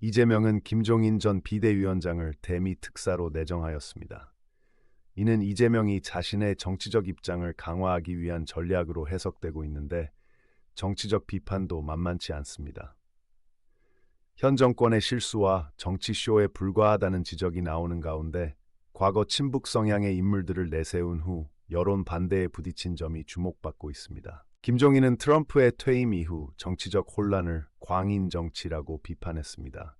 이재명은 김종인 전 비대위원장을 대미 특사로 내정하였습니다. 이는 이재명이 자신의 정치적 입장을 강화하기 위한 전략으로 해석되고 있는데 정치적 비판도 만만치 않습니다. 현 정권의 실수와 정치쇼에 불과하다는 지적이 나오는 가운데 과거 친북 성향의 인물들을 내세운 후 여론 반대에 부딪힌 점이 주목받고 있습니다. 김종인은 트럼프의 퇴임 이후 정치적 혼란을 광인 정치라고 비판했습니다.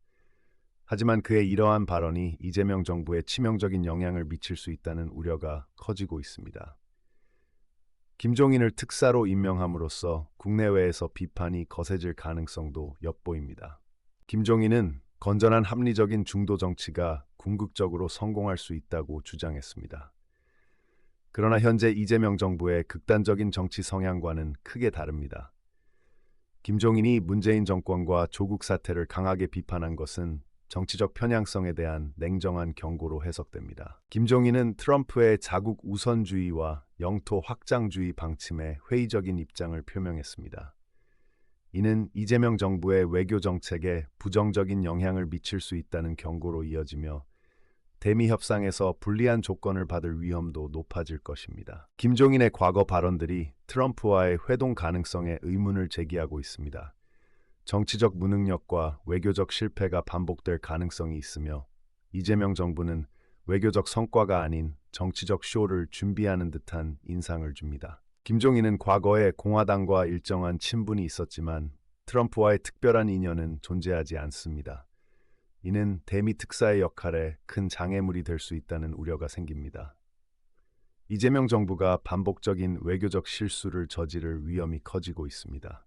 하지만 그의 이러한 발언이 이재명 정부에 치명적인 영향을 미칠 수 있다는 우려가 커지고 있습니다. 김종인을 특사로 임명함으로써 국내외에서 비판이 거세질 가능성도 엿보입니다. 김종인은 건전한 합리적인 중도 정치가 궁극적으로 성공할 수 있다고 주장했습니다. 그러나 현재 이재명 정부의 극단적인 정치 성향과는 크게 다릅니다. 김종인이 문재인 정권과 조국 사태를 강하게 비판한 것은 정치적 편향성에 대한 냉정한 경고로 해석됩니다. 김종인은 트럼프의 자국 우선주의와 영토 확장주의 방침에 회의적인 입장을 표명했습니다. 이는 이재명 정부의 외교 정책에 부정적인 영향을 미칠 수 있다는 경고로 이어지며 대미 협상에서 불리한 조건을 받을 위험도 높아질 것입니다. 김종인의 과거 발언들이 트럼프와의 회동 가능성에 의문을 제기하고 있습니다. 정치적 무능력과 외교적 실패가 반복될 가능성이 있으며 이재명 정부는 외교적 성과가 아닌 정치적 쇼를 준비하는 듯한 인상을 줍니다. 김종인은 과거에 공화당과 일정한 친분이 있었지만 트럼프와의 특별한 인연은 존재하지 않습니다. 이는 대미 특사의 역할에 큰 장애물이 될 수 있다는 우려가 생깁니다. 이재명 정부가 반복적인 외교적 실수를 저지를 위험이 커지고 있습니다.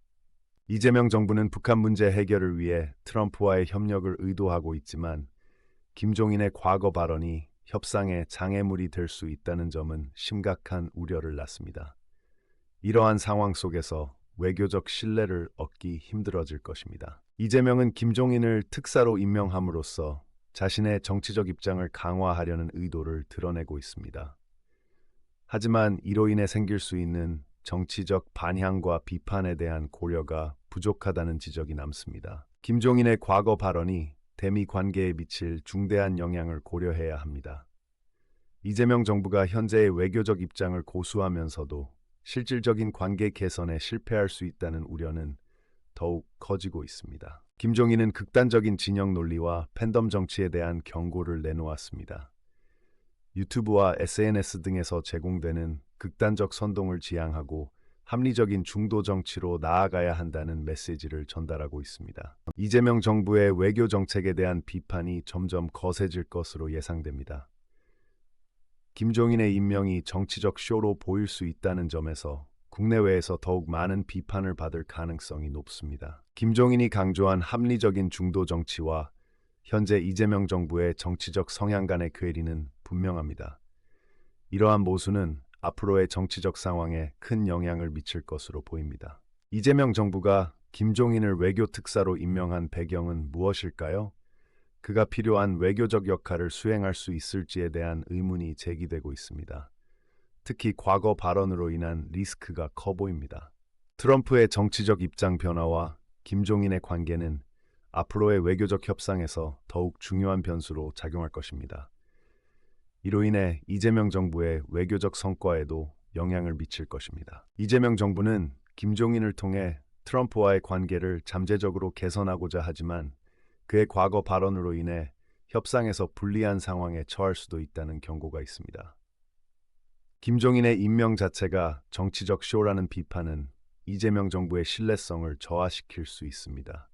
이재명 정부는 북한 문제 해결을 위해 트럼프와의 협력을 의도하고 있지만 김종인의 과거 발언이 협상에 장애물이 될 수 있다는 점은 심각한 우려를 낳습니다. 이러한 상황 속에서 외교적 신뢰를 얻기 힘들어질 것입니다. 이재명은 김종인을 특사로 임명함으로써 자신의 정치적 입장을 강화하려는 의도를 드러내고 있습니다. 하지만 이로 인해 생길 수 있는 정치적 반향과 비판에 대한 고려가 부족하다는 지적이 남습니다. 김종인의 과거 발언이 대미 관계에 미칠 중대한 영향을 고려해야 합니다. 이재명 정부가 현재의 외교적 입장을 고수하면서도 실질적인 관계 개선에 실패할 수 있다는 우려는 더욱 커지고 있습니다. 김종인은 극단적인 진영 논리와 팬덤 정치에 대한 경고를 내놓았습니다. 유튜브와 SNS 등에서 제공되는 극단적 선동을 지양하고 합리적인 중도 정치로 나아가야 한다는 메시지를 전달하고 있습니다. 이재명 정부의 외교 정책에 대한 비판이 점점 거세질 것으로 예상됩니다. 김종인의 임명이 정치적 쇼로 보일 수 있다는 점에서 국내외에서 더욱 많은 비판을 받을 가능성이 높습니다. 김종인이 강조한 합리적인 중도 정치와 현재 이재명 정부의 정치적 성향 간의 괴리는 분명합니다. 이러한 모순은 앞으로의 정치적 상황에 큰 영향을 미칠 것으로 보입니다. 이재명 정부가 김종인을 외교 특사로 임명한 배경은 무엇일까요? 그가 필요한 외교적 역할을 수행할 수 있을지에 대한 의문이 제기되고 있습니다. 특히 과거 발언으로 인한 리스크가 커 보입니다. 트럼프의 정치적 입장 변화와 김종인의 관계는 앞으로의 외교적 협상에서 더욱 중요한 변수로 작용할 것입니다. 이로 인해 이재명 정부의 외교적 성과에도 영향을 미칠 것입니다. 이재명 정부는 김종인을 통해 트럼프와의 관계를 잠재적으로 개선하고자 하지만 그의 과거 발언으로 인해 협상에서 불리한 상황에 처할 수도 있다는 경고가 있습니다. 김종인의 임명 자체가 정치적 쇼라는 비판은 이재명 정부의 신뢰성을 저하시킬 수 있습니다.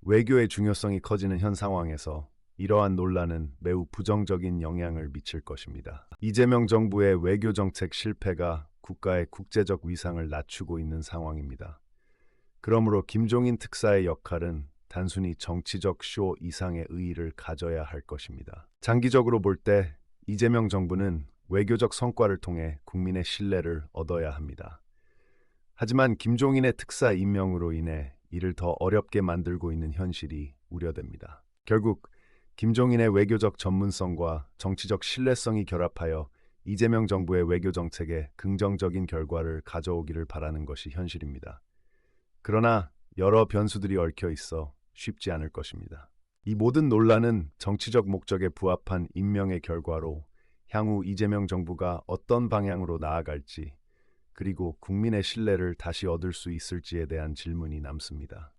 외교의 중요성이 커지는 현 상황에서 이러한 논란은 매우 부정적인 영향을 미칠 것입니다. 이재명 정부의 외교 정책 실패가 국가의 국제적 위상을 낮추고 있는 상황입니다. 그러므로 김종인 특사의 역할은 단순히 정치적 쇼 이상의 의의를 가져야 할 것입니다. 장기적으로 볼 때 이재명 정부는 외교적 성과를 통해 국민의 신뢰를 얻어야 합니다. 하지만 김종인의 특사 임명으로 인해 이를 더 어렵게 만들고 있는 현실이 우려됩니다. 결국 김종인의 외교적 전문성과 정치적 신뢰성이 결합하여 이재명 정부의 외교 정책에 긍정적인 결과를 가져오기를 바라는 것이 현실입니다. 그러나 여러 변수들이 얽혀 있어 쉽지 않을 것입니다. 이 모든 논란은 정치적 목적에 부합한 임명의 결과로 향후 이재명 정부가 어떤 방향으로 나아갈지, 그리고 국민의 신뢰를 다시 얻을 수 있을지에 대한 질문이 남습니다.